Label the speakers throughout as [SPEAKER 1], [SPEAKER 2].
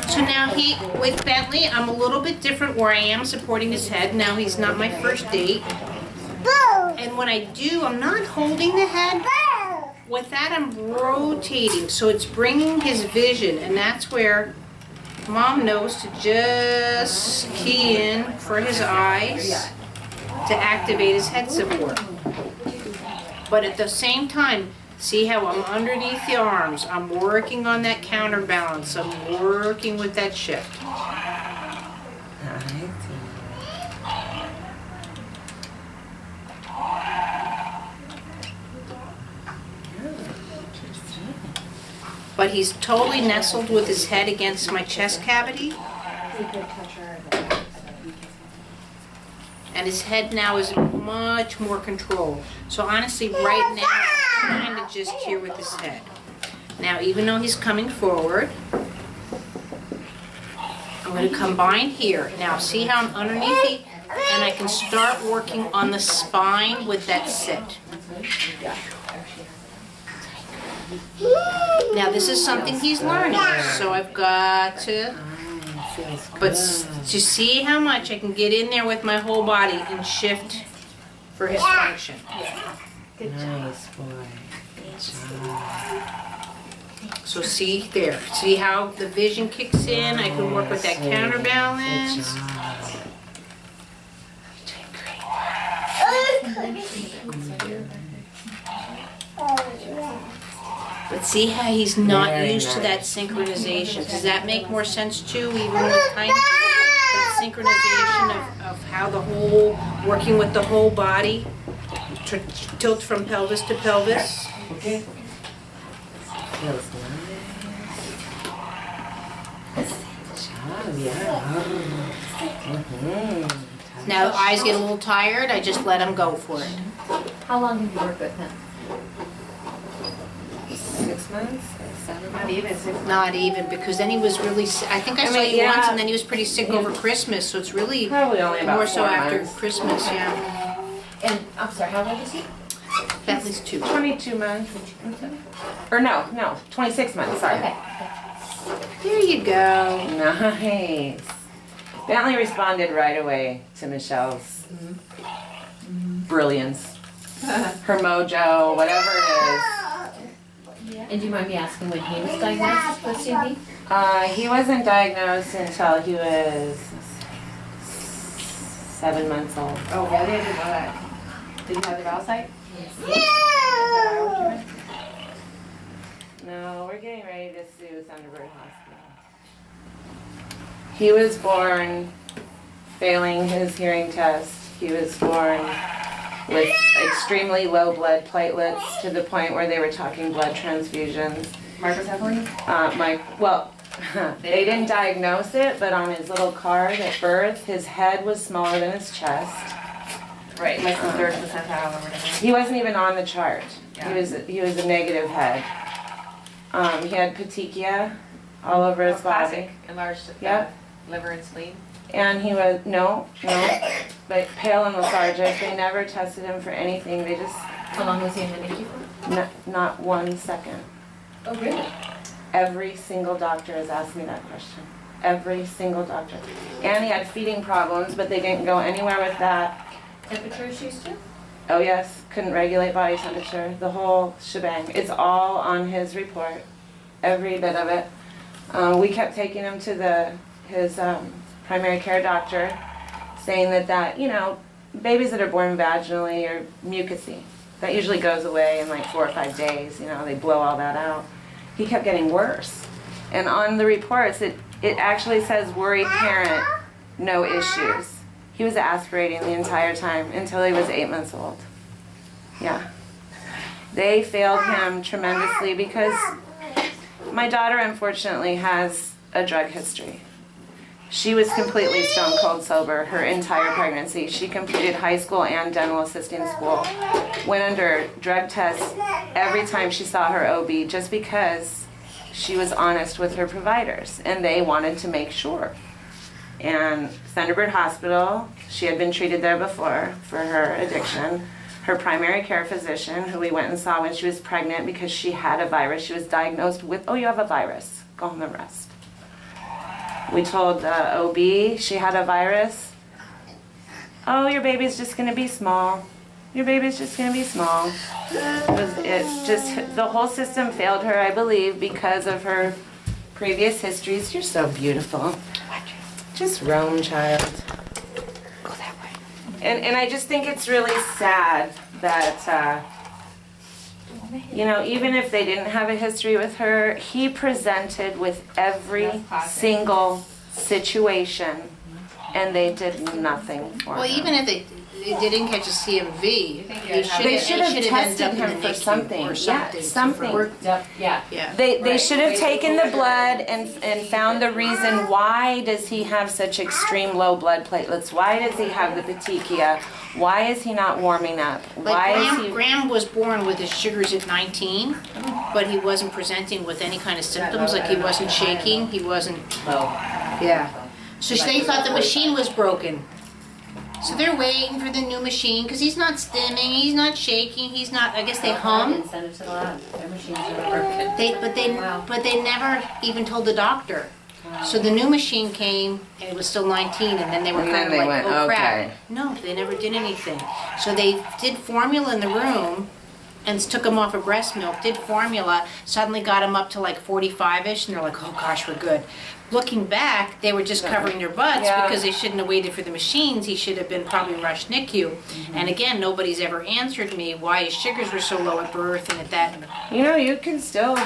[SPEAKER 1] So now with Bentley, I'm a little bit different where I am supporting his head. Now he's not my first date. And when I do, I'm not holding the head. With that, I'm rotating, so it's bringing his vision, and that's where Mom knows to just key in for his eyes to activate his head support. But at the same time, see how I'm underneath the arms. I'm working on that counterbalance. I'm working with that shift. But he's totally nestled with his head against my chest cavity. And his head now is much more controlled. So honestly, right now, I'm kind of just here with his head. Now, even though he's coming forward, I'm going to combine here. Now, see how I'm underneath the, and I can start working on the spine with that sit. Now this is something he's learning, so I've got to, but to see how much I can get in there with my whole body and shift for his function.
[SPEAKER 2] Good job. Nice boy. Good job.
[SPEAKER 1] So see there, see how the vision kicks in, I can work with that counterbalance. But see how he's not used to that synchronization. Does that make more sense too, even with kind of that synchronization of how the whole, working with the whole body, tilt from pelvis to pelvis?
[SPEAKER 2] Okay.
[SPEAKER 1] Now the eyes get a little tired, I just let him go for it.
[SPEAKER 3] How long have you worked with him?
[SPEAKER 2] 6 months? 7 months?
[SPEAKER 3] Not even 6 months.
[SPEAKER 1] Not even, because then he was really, I think I saw you once and then he was pretty sick over Christmas, so it's really
[SPEAKER 2] Probably only about
[SPEAKER 1] more so
[SPEAKER 2] 4
[SPEAKER 1] after
[SPEAKER 2] months.
[SPEAKER 1] Christmas, yeah.
[SPEAKER 3] And, I'm sorry, how old is he?
[SPEAKER 1] Bentley's 2.
[SPEAKER 2] 22 months. Or no, 26 months, sorry.
[SPEAKER 3] Okay.
[SPEAKER 1] There you go.
[SPEAKER 2] Nice. Bentley responded right away to Michelle's brilliance. Her mojo, whatever it is.
[SPEAKER 3] And do you mind me asking when he was diagnosed with CB?
[SPEAKER 2] He wasn't diagnosed until he was 7 months old.
[SPEAKER 3] Oh, really? I didn't know that. Did you have the bowel site?
[SPEAKER 2] No, we're getting ready to sue Thunderbird Hospital. He was born failing his hearing test. He was born with extremely low blood platelets to the point where they were talking blood transfusions.
[SPEAKER 3] Microcephaly?
[SPEAKER 2] Well, they didn't diagnose it, but on his little card at birth, his head was smaller than his chest.
[SPEAKER 3] Right, like the third percentile or whatever.
[SPEAKER 2] He wasn't even on the chart.
[SPEAKER 3] Yeah.
[SPEAKER 2] He was a negative head. He had petechia all over his body.
[SPEAKER 3] Classic, enlarged
[SPEAKER 2] Yep.
[SPEAKER 3] liver and spleen.
[SPEAKER 2] And he was, no, but pale and lethargic. They never tested him for anything. They just,
[SPEAKER 3] How long was he in the NICU for?
[SPEAKER 2] not 1 second.
[SPEAKER 3] Oh, really?
[SPEAKER 2] Every single doctor has asked me that question. Every single doctor. And he had feeding problems, but they didn't go anywhere with that.
[SPEAKER 3] Temperature issues too?
[SPEAKER 2] Oh yes, couldn't regulate body temperature, the whole shebang. It's all on his report, every bit of it. We kept taking him to his primary care doctor, saying that babies that are born vaginally are mucousy. That usually goes away in like 4 or 5 days, they blow all that out. He kept getting worse. And on the reports, it actually says worried parent, no issues. He was aspirating the entire time until he was 8 months old. Yeah. They failed him tremendously because my daughter unfortunately has a drug history. She was completely stone cold sober her entire pregnancy. She completed high school and dental assisting school. Went under drug tests every time she saw her OB just because she was honest with her providers and they wanted to make sure. And Thunderbird Hospital, she had been treated there before for her addiction. her primary care physician, who we went and saw when she was pregnant because she had a virus. She was diagnosed with, oh, you have a virus. Go home and rest. We told the OB she had a virus. Oh, your baby's just going to be small. Your baby's just going to be small. The whole system failed her, I believe, because of her previous histories. You're so beautiful. Just roam, child.
[SPEAKER 1] Go that way.
[SPEAKER 2] And I just think it's really sad that, you know, even if they didn't have a history with her, he presented with every single situation, and they did nothing for
[SPEAKER 1] Well,
[SPEAKER 2] him.
[SPEAKER 1] even if they didn't catch a CMV,
[SPEAKER 2] They should have tested him for something.
[SPEAKER 1] Or
[SPEAKER 2] Yeah, something.
[SPEAKER 3] Worked up, yeah.
[SPEAKER 1] Yeah.
[SPEAKER 2] They should have taken the blood and found the reason why does he have such extreme low blood platelets? Why does he have the petechia? Why is he not warming up? Why is he?
[SPEAKER 1] Graham was born with his sugars at 19, but he wasn't presenting with any kind of symptoms, like he wasn't shaking, he wasn't, yeah. So they thought the machine was broken. So they're waiting for the new machine, because he's not stimming, he's not shaking, he's not, I guess they hum.
[SPEAKER 3] And send it to the lab. Their machines are
[SPEAKER 1] But they never even told the doctor. So the new machine came, and it was still 19, and then they were
[SPEAKER 2] And
[SPEAKER 1] kind
[SPEAKER 2] then
[SPEAKER 1] of
[SPEAKER 2] they
[SPEAKER 1] like,
[SPEAKER 2] went,
[SPEAKER 1] oh crap.
[SPEAKER 2] okay.
[SPEAKER 1] No, they never did anything. So they did formula in the room, and took him off of breast milk, did formula, suddenly got him up to like 45-ish, and they're like, oh gosh, we're good. Looking back, they were just covering their butts
[SPEAKER 2] Yeah.
[SPEAKER 1] because they shouldn't have waited for the machines. He should have been probably rushed NICU. And again, nobody's ever answered me why his sugars were so low at birth and at that.
[SPEAKER 2] You know, you can still do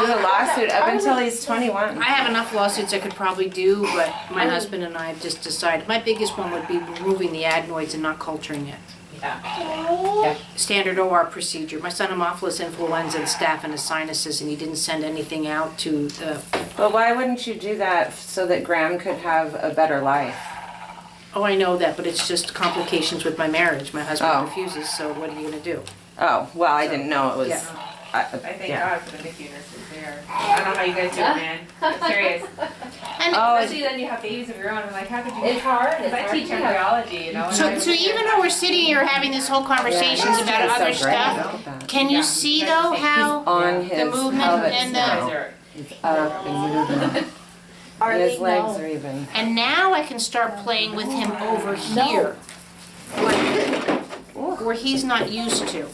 [SPEAKER 2] a lawsuit up until he's 21.
[SPEAKER 1] I have enough lawsuits I could probably do, but my husband and I have just decided, my biggest one would be removing the adenoids and not culturing it.
[SPEAKER 3] Yeah.
[SPEAKER 1] Standard OR procedure. My son Hemophilus influenza and staph in his sinuses, and he didn't send anything out to the,
[SPEAKER 2] But why wouldn't you do that so that Graham could have a better life?
[SPEAKER 1] oh, I know that, but it's just complications with my marriage. My husband
[SPEAKER 2] Oh.
[SPEAKER 1] refuses, so what are you gonna do?
[SPEAKER 2] Oh, well, I didn't know it was.
[SPEAKER 1] Yeah.
[SPEAKER 4] I thank
[SPEAKER 2] Yeah.
[SPEAKER 4] God for the NICU nurses there. I don't know how you guys do it, man. I'm serious.
[SPEAKER 1] And
[SPEAKER 2] Oh,
[SPEAKER 4] Especially then you have babies of your own. I'm like, how could you?
[SPEAKER 3] It's hard.
[SPEAKER 4] Because I teach embryology, you know. and
[SPEAKER 1] so
[SPEAKER 4] I-
[SPEAKER 1] even though we're sitting here having this whole conversations
[SPEAKER 2] Yeah,
[SPEAKER 1] about
[SPEAKER 2] he's
[SPEAKER 1] other
[SPEAKER 2] so great
[SPEAKER 1] stuff,
[SPEAKER 2] about that.
[SPEAKER 1] can you see though how
[SPEAKER 2] On
[SPEAKER 1] the
[SPEAKER 2] his
[SPEAKER 1] movement
[SPEAKER 2] pelvis
[SPEAKER 1] and
[SPEAKER 4] You guys
[SPEAKER 2] now.
[SPEAKER 4] are-
[SPEAKER 2] He's up and moving. And his legs are even.
[SPEAKER 1] and now I can start playing with him over here, where he's not used to.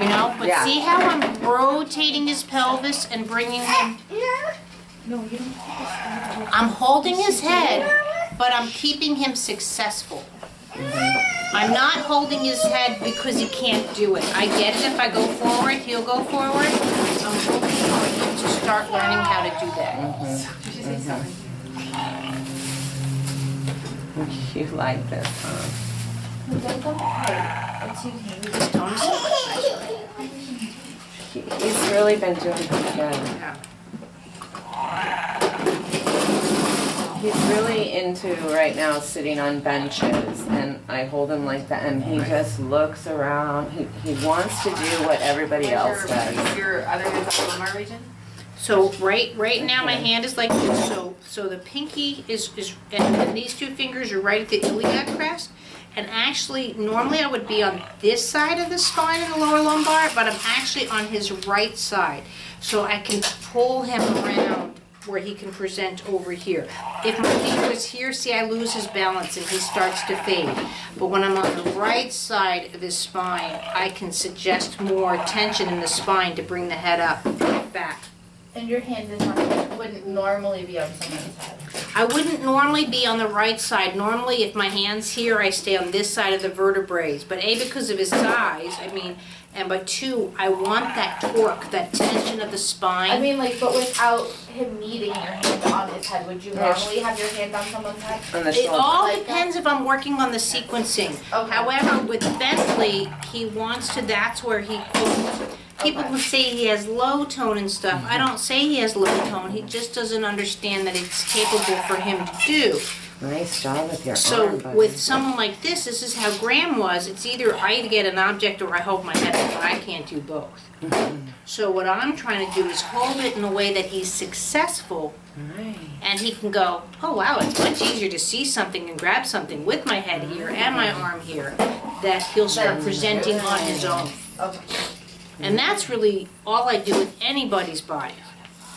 [SPEAKER 1] You know, but
[SPEAKER 2] Yeah.
[SPEAKER 1] see how I'm rotating his pelvis and bringing him. I'm holding his head, but I'm keeping him successful. I'm not holding his head because he can't do it. I get it. If I go forward, he'll go forward. I'm holding for him to start learning how to do that.
[SPEAKER 4] Did you say something?
[SPEAKER 2] You like this, huh? He's really been doing pretty good.
[SPEAKER 1] Yeah.
[SPEAKER 2] He's really into right now sitting on benches, and I hold him like that, and he just looks around. He wants to do what everybody else does.
[SPEAKER 4] Your other hand's on the lumbar region?
[SPEAKER 1] So right now my hand is like this. So the pinky is and these two fingers are right at the iliac crest. And actually, normally I would be on this side of the spine in the lower lumbar, but I'm actually on his right side. So I can pull him around where he can present over here. If my finger was here, see, I lose his balance and he starts to fade. But when I'm on the right side of his spine, I can suggest more tension in the spine to bring the head up and back.
[SPEAKER 5] And your hand is wouldn't normally be on someone's head.
[SPEAKER 1] I wouldn't normally be on the right side. Normally, if my hand's here, I stay on this side of the vertebrae. But A, because of his size, but two, I want that torque, that tension of the spine.
[SPEAKER 5] I mean, like, but without him needing your hand on his head, would you normally have your hand on someone's head?
[SPEAKER 2] On the
[SPEAKER 1] It
[SPEAKER 2] shoulder.
[SPEAKER 1] all
[SPEAKER 5] Like
[SPEAKER 1] depends if I'm working on the sequencing.
[SPEAKER 5] Okay.
[SPEAKER 1] However, with Bentley, he wants to, that's where he, people will say he has low tone and stuff. I don't say he has low tone, he just doesn't understand that it's capable for him to do.
[SPEAKER 2] Nice job with your
[SPEAKER 1] So
[SPEAKER 2] arm, buddy.
[SPEAKER 1] with someone like this is how Graham was. It's either I get an object or I hold my head up, but I can't do both. So what I'm trying to do is hold it in a way that he's successful,
[SPEAKER 2] Nice.
[SPEAKER 1] and he can go, oh wow, it's much easier to see something and grab something with my head here and my arm here, that he'll start presenting on his own.
[SPEAKER 5] Okay.
[SPEAKER 1] And that's really all I do with anybody's body,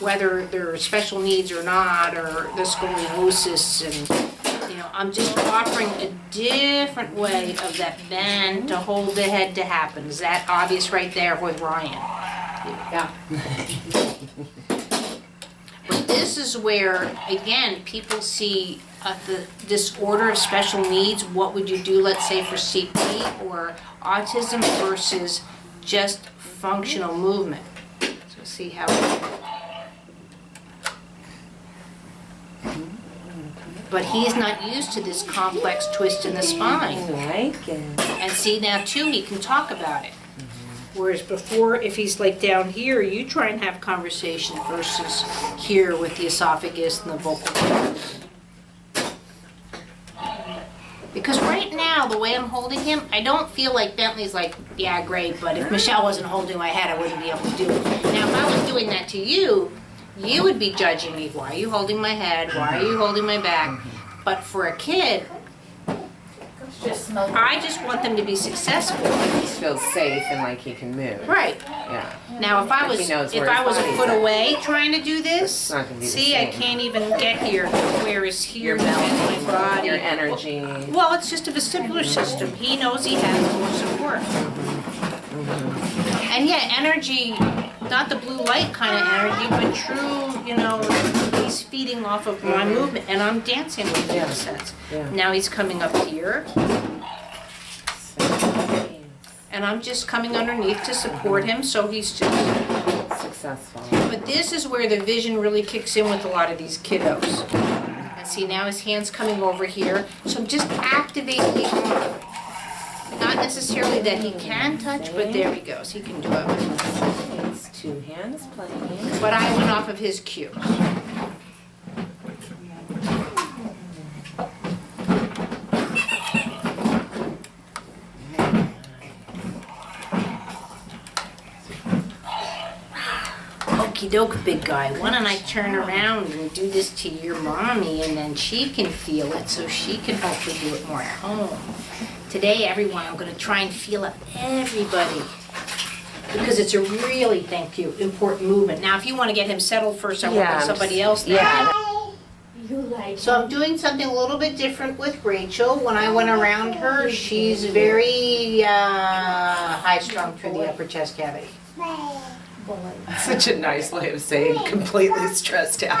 [SPEAKER 1] whether they're special needs or not, or the scoliosis, and, you know, I'm just offering a different way of that bend to hold the head to happen. Is that obvious right there with Ryan?
[SPEAKER 3] Yeah.
[SPEAKER 1] But this is where, again, people see the disorder of special needs. What would you do, let's say, for CP or autism versus just functional movement? So see how. But he's not used to this complex twist in the spine.
[SPEAKER 2] I like it.
[SPEAKER 1] And see, now too, he can talk about it. Whereas before, if he's like down here, you try and have conversation versus here with the esophagus and the vocal cord. Because right now, the way I'm holding him, I don't feel like Bentley's like, yeah, great, but if Michelle wasn't holding my head, I wouldn't be able to do it. Now, if I was doing that to you, you would be judging me. Why are you holding my head? Why are you holding my back? But for a kid,
[SPEAKER 5] Just smell.
[SPEAKER 1] I just want them to be successful.
[SPEAKER 2] He feels safe and like he can move.
[SPEAKER 1] Right.
[SPEAKER 2] Yeah.
[SPEAKER 1] Now, if I
[SPEAKER 2] Like
[SPEAKER 1] was
[SPEAKER 2] he knows where
[SPEAKER 1] a
[SPEAKER 2] his body's
[SPEAKER 1] foot
[SPEAKER 2] at.
[SPEAKER 1] away trying to do this,
[SPEAKER 2] It's not gonna be the
[SPEAKER 1] see, I
[SPEAKER 2] same.
[SPEAKER 1] can't even get here. Whereas here,
[SPEAKER 2] Your belly,
[SPEAKER 1] my body,
[SPEAKER 2] your energy.
[SPEAKER 1] well, it's just a vestibular system. He knows he has more support. And yeah, energy, not the blue light kind of energy, but true, you know, he's feeding off of my movement, and I'm dancing with him in a sense.
[SPEAKER 2] Yeah.
[SPEAKER 1] Now he's coming up here, and I'm just coming underneath to support him, so he's just.
[SPEAKER 2] Successful.
[SPEAKER 1] But this is where the vision really kicks in with a lot of these kiddos. And see, now his hand's coming over here, so I'm just activating the arm. Not necessarily that he can touch, but there he goes, he can do it.
[SPEAKER 2] It's two hands playing.
[SPEAKER 1] But I went off of his cue. Okie doke, big guy. Why don't I turn around and do this to your mommy, and then she can feel it, so she can hopefully do it more at home. Today, everyone, I'm going to try and feel up everybody, because it's a really, thank you, important movement. Now, if you want to get him settled first, I want somebody else there.
[SPEAKER 2] Yeah.
[SPEAKER 5] You like.
[SPEAKER 1] So I'm doing something a little bit different with Rachel. When I went around her, she's very high-strung through the upper chest cavity.
[SPEAKER 4] Such a nice way of saying completely stressed out.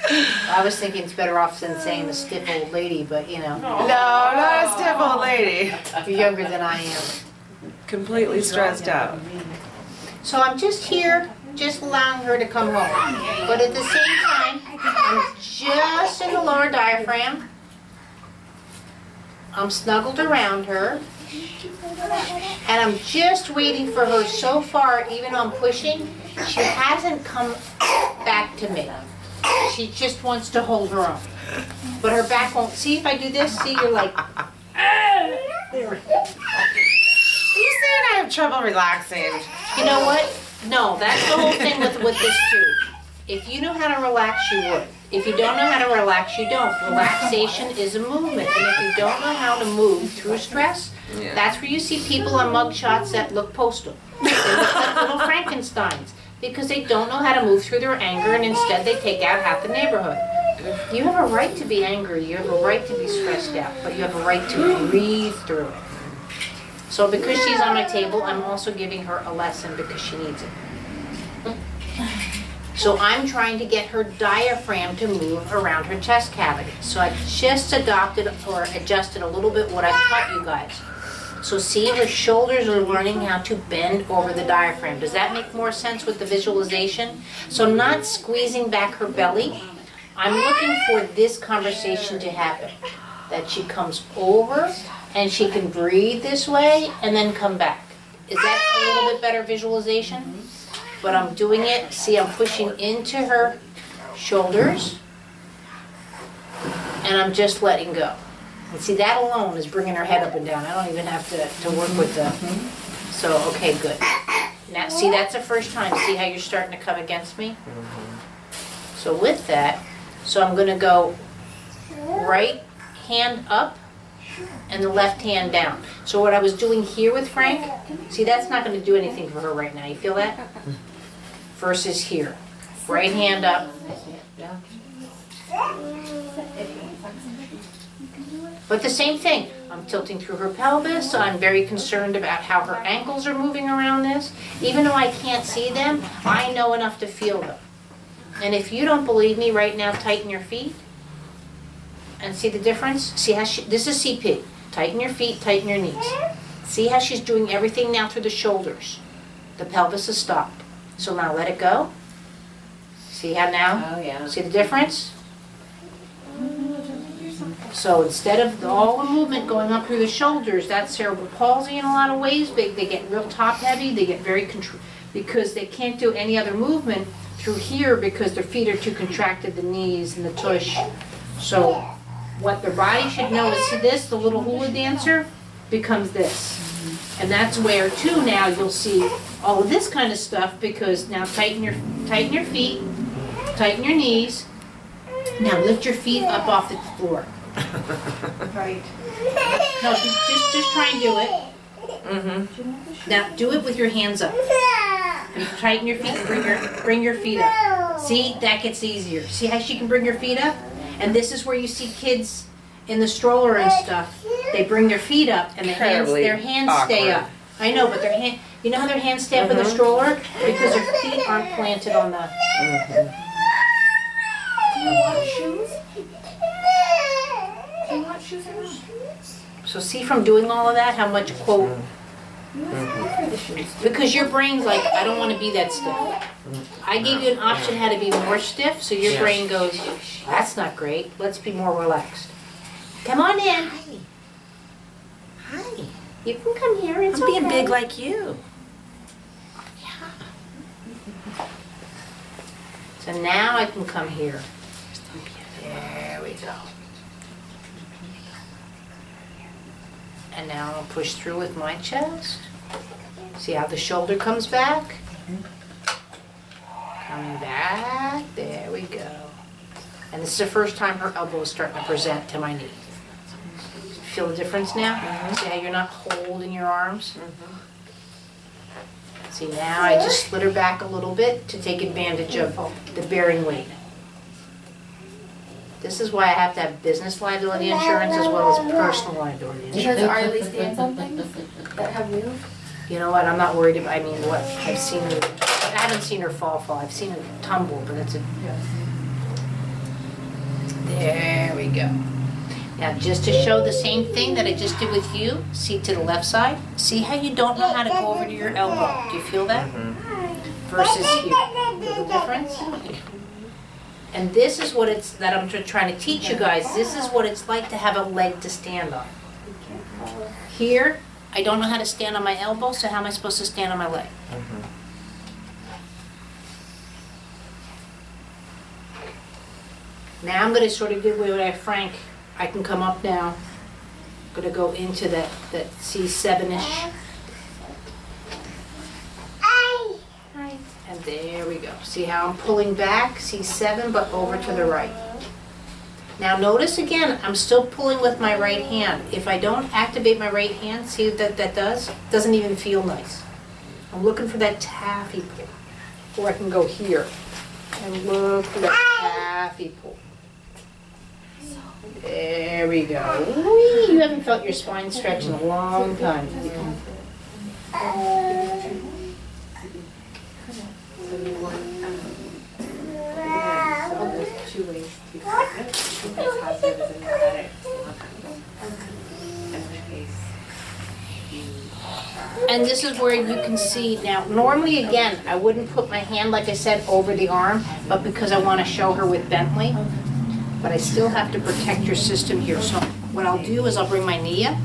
[SPEAKER 1] I was thinking it's better off than saying the stiff old lady, but you know,
[SPEAKER 4] No, not a stiff old lady.
[SPEAKER 1] you're younger than I am.
[SPEAKER 4] Completely stressed out.
[SPEAKER 1] So I'm just here, just allowing her to come home. But at the same time, I'm just in the lower diaphragm. I'm snuggled around her. And I'm just waiting for her. So far, even though I'm pushing, she hasn't come back to me. She just wants to hold her own. But her back won't. See, if I do this, see, you're like,
[SPEAKER 4] You saying I have trouble relaxing?
[SPEAKER 1] you know what? No, that's the whole thing with this too. If you know how to relax, you would. If you don't know how to relax, you don't. Relaxation is a movement. And if you don't know how to move through stress, that's where you see people on mugshots that look postal. They look like little Frankensteins because they don't know how to move through their anger, and instead they take out half the neighborhood. You have a right to be angry. You have a right to be stressed out, but you have a right to breathe through it. So because she's on my table, I'm also giving her a lesson because she needs it. So I'm trying to get her diaphragm to move around her chest cavity. So I just adopted or adjusted a little bit what I've taught you guys. So see, her shoulders are learning how to bend over the diaphragm. Does that make more sense with the visualization? So I'm not squeezing back her belly. I'm looking for this conversation to happen. That she comes over and she can breathe this way and then come back. Is that a little bit better visualization? But I'm doing it, see, I'm pushing into her shoulders. and I'm just letting go. And see, that alone is bringing her head up and down. I don't even have to work with the, so, okay, good. Now, see, that's the first time. See how you're starting to come against me? So with that, so I'm gonna go right hand up and the left hand down. So what I was doing here with Frank, see, that's not gonna do anything for her right now. You feel that? Versus here. Right hand up. But the same thing, I'm tilting through her pelvis, so I'm very concerned about how her ankles are moving around this. Even though I can't see them, I know enough to feel them. And if you don't believe me right now, tighten your feet. And see the difference? See how this is CP. Tighten your feet, tighten your knees. See how she's doing everything now through the shoulders. The pelvis is stopped. So now let it go. See how now?
[SPEAKER 3] Oh, yeah.
[SPEAKER 1] See the difference? So instead of all the movement going up through the shoulders, that's cerebral palsy in a lot of ways. They get real top heavy, they get very because they can't do any other movement through here because their feet are too contracted, the knees and the tush. So what their body should know is this, the little hula dancer becomes this. And that's where too now you'll see all of this kind of stuff because now tighten your feet, tighten your knees. Now lift your feet up off the floor.
[SPEAKER 5] Right.
[SPEAKER 1] No, just try and do it. Now do it with your hands up. And tighten your feet and bring your feet up. See, that gets easier. See how she can bring her feet up? And this is where you see kids in the stroller and stuff. They bring their feet up and their hands stay up. I know, but you know how their hands stay up in the stroller? Because their feet aren't planted on the...
[SPEAKER 5] Do you want shoes? Do you want shoes or not?
[SPEAKER 1] So see from doing all of that how much, quote,
[SPEAKER 5] You asked me for the shoes.
[SPEAKER 1] because your brain's like, I don't want to be that stiff. I gave you an option how to be more stiff, so your brain goes, that's not great, let's be more relaxed. Come on in.
[SPEAKER 4] Hi.
[SPEAKER 1] You can come here, it's
[SPEAKER 4] I'm being
[SPEAKER 1] okay.
[SPEAKER 4] big like you.
[SPEAKER 1] So now I can come here. There we go. And now I'll push through with my chest. See how the shoulder comes back? Coming back, there we go. And this is the first time her elbow is starting to present to my knee. Feel the difference now? See how you're not holding your arms? See, now I just slid her back a little bit to take advantage of the bearing weight. This is why I have to have business liability insurance as well as personal liability insurance.
[SPEAKER 5] Does Arlie stand on things that have wheels?
[SPEAKER 1] You know what, I'm not worried about, I mean, what, I've seen her, I haven't seen her fall, I've seen her tumble, but it's a... There we go. Now, just to show the same thing that I just did with you, see to the left side, see how you don't know how to go over to your elbow. Do you feel that? Versus here. Feel the difference? And this is what it's, that I'm trying to teach you guys, this is what it's like to have a leg to stand on. Here, I don't know how to stand on my elbow, so how am I supposed to stand on my leg? Now I'm going to sort of give what I have Frank. I can come up now. I'm going to go into that C7-ish. And there we go. See how I'm pulling back? C7, but over to the right. Now notice again, I'm still pulling with my right hand. If I don't activate my right hand, see what that does? Doesn't even feel nice. I'm looking for that taffy pull. Or I can go here and look for that taffy pull. There we go. Whee! You haven't felt your spine stretch in a long time. And this is where you can see, now normally again, I wouldn't put my hand, like I said, over the arm, but because I want to show her with Bentley, but I still have to protect your system here. So what I'll do is I'll bring my knee up,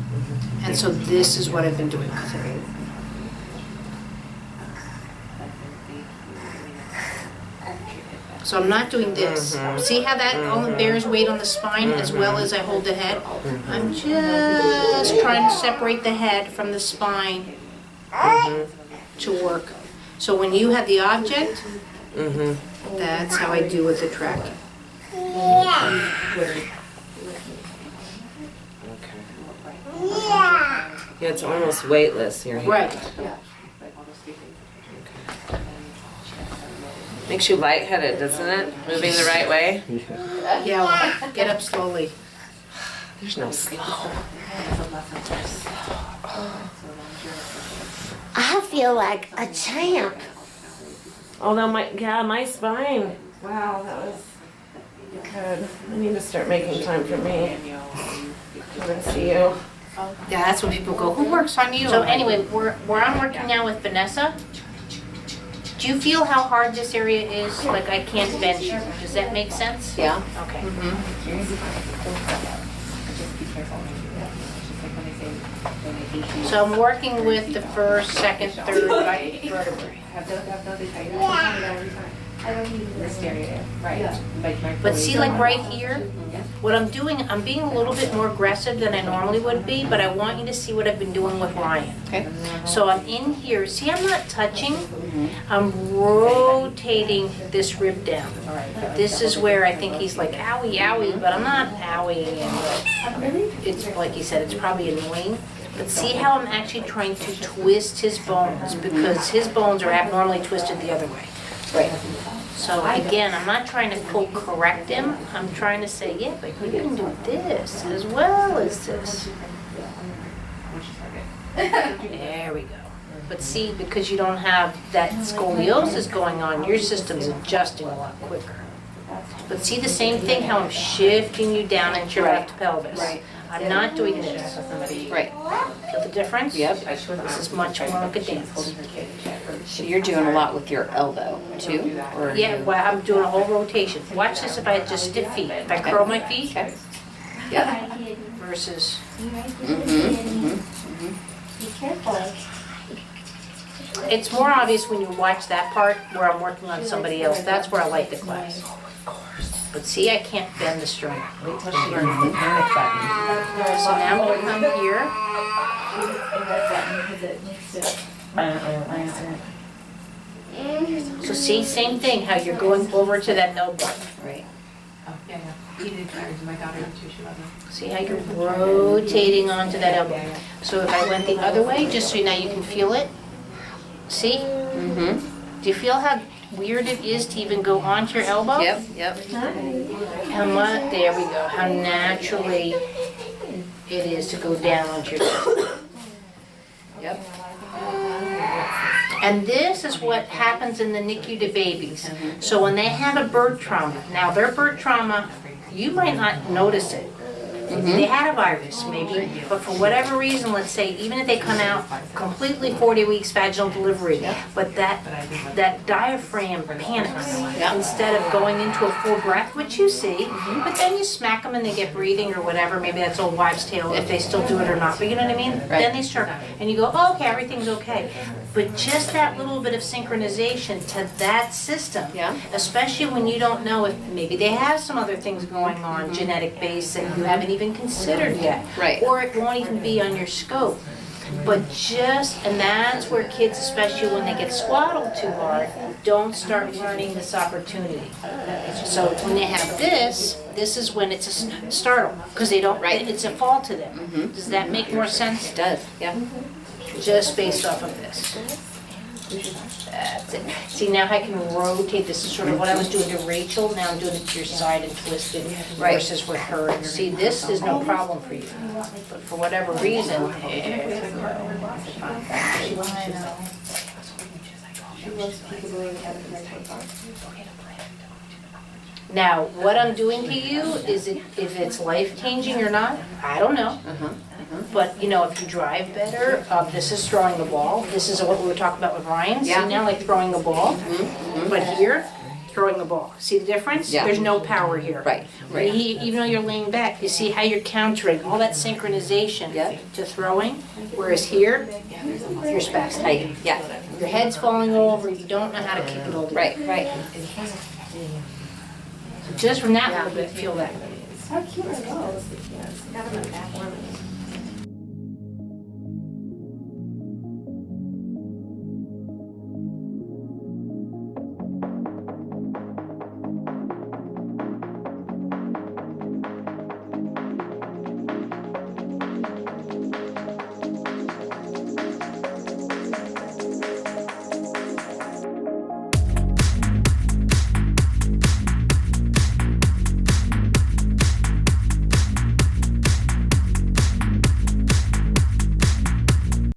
[SPEAKER 1] and so this is what I've been doing. So I'm not doing this. See how that only bears weight on the spine as well as I hold the head? I'm just trying to separate the head from the spine to work. So when you have the object, that's how I do with the tracking.
[SPEAKER 4] Yeah, it's almost weightless here.
[SPEAKER 1] Right.
[SPEAKER 4] Makes you lightheaded, doesn't it? Moving the right way.
[SPEAKER 1] Yeah, well, get up slowly.
[SPEAKER 4] There's no slow.
[SPEAKER 6] I feel like a champ.
[SPEAKER 2] Although my spine. Wow, that was good. I need to start making time for me. Come and see you.
[SPEAKER 1] Yeah, that's when people go, who works on you? So anyway, where I'm working now with Vanessa, do you feel how hard this area is? Like I can't bend you. Does that make sense?
[SPEAKER 3] Yeah.
[SPEAKER 1] Okay. So I'm working with the first, second, third vertebrae. But see, like right here, what I'm doing, I'm being a little bit more aggressive than I normally would be, but I want you to see what I've been doing with Ryan.
[SPEAKER 3] Okay.
[SPEAKER 1] So I'm in here, see I'm not touching, I'm rotating this rib down. This is where I think he's like, owie, owie, but I'm not owie. And it's like you said, it's probably annoying. But see how I'm actually trying to twist his bones because his bones are abnormally twisted the other way.
[SPEAKER 3] Right.
[SPEAKER 1] So again, I'm not trying to quote correct him. I'm trying to say, yeah, but you can do this as well as this. There we go. But see, because you don't have that scoliosis going on, your system's adjusting a lot quicker. But see the same thing, how I'm shifting you down into your left pelvis.
[SPEAKER 3] Right.
[SPEAKER 1] I'm not doing this.
[SPEAKER 3] Right.
[SPEAKER 1] Feel the difference?
[SPEAKER 3] Yep.
[SPEAKER 1] This is much more like a dance.
[SPEAKER 3] So you're doing a lot with your elbow too? Or
[SPEAKER 1] Yeah, well, I'm doing a whole rotation. Watch this if I have just stiff feet. If I curl my feet
[SPEAKER 3] Okay. Yeah.
[SPEAKER 1] versus, it's more obvious when you watch that part where I'm working on somebody else. That's where I like the class. But see, I can't bend the string.
[SPEAKER 3] Wait till she learns the panic button.
[SPEAKER 1] So now I'm gonna come here. So see, same thing, how you're going over to that elbow.
[SPEAKER 3] Right.
[SPEAKER 1] See how you're rotating onto that elbow. So if I went the other way, just so now you can feel it. See? Do you feel how weird it is to even go onto your elbow?
[SPEAKER 3] Yep, yep.
[SPEAKER 1] How much, there we go, how naturally it is to go down onto your chest.
[SPEAKER 3] Yep.
[SPEAKER 1] And this is what happens in the NICU to babies. So when they have a birth trauma, now their birth trauma, you might not notice it. They had a virus maybe, but for whatever reason, let's say, even if they come out completely 40 weeks vaginal delivery, but that diaphragm panics instead of going into a full breath, which you see, but then you smack them and they get breathing or whatever, maybe that's old wives' tale if they still do it or not, but you know what I mean? Then they start, and you go, oh, okay, everything's okay. But just that little bit of synchronization to that system, especially when you don't know if maybe they have some other things going on, genetic base that you haven't even considered yet.
[SPEAKER 3] Right.
[SPEAKER 1] Or it won't even be on your scope. But and that's where kids, especially when they get swaddled too hard, don't start learning this opportunity. So when they have this is when it's a startle, because they don't, it's a fall to them. Does that make more sense?
[SPEAKER 3] It does, yeah.
[SPEAKER 1] Just based off of this. That's it. See, now I can rotate. This is sort of what I was doing to Rachel. Now I'm doing it to your side and twisted versus with her. See, this is no problem for you. But for whatever reason, now, what I'm doing to you is if it's life-changing or not, I don't know. But, you know, if you drive better, this is throwing the ball. This is what we were talking about with Ryan. See now, like throwing the ball. But here, throwing the ball. See the difference?
[SPEAKER 3] Yeah.
[SPEAKER 1] There's no power here.
[SPEAKER 3] Right.
[SPEAKER 1] Even though you're laying back, you see how you're countering all that synchronization to throwing. Whereas here, you're spastic.
[SPEAKER 3] Right. Yeah.
[SPEAKER 1] Your head's falling over. You don't know how to keep it all together.
[SPEAKER 3] Right. Right.
[SPEAKER 1] Just from that little bit, feel that.
[SPEAKER 5] How cute are those? Got them at Bath.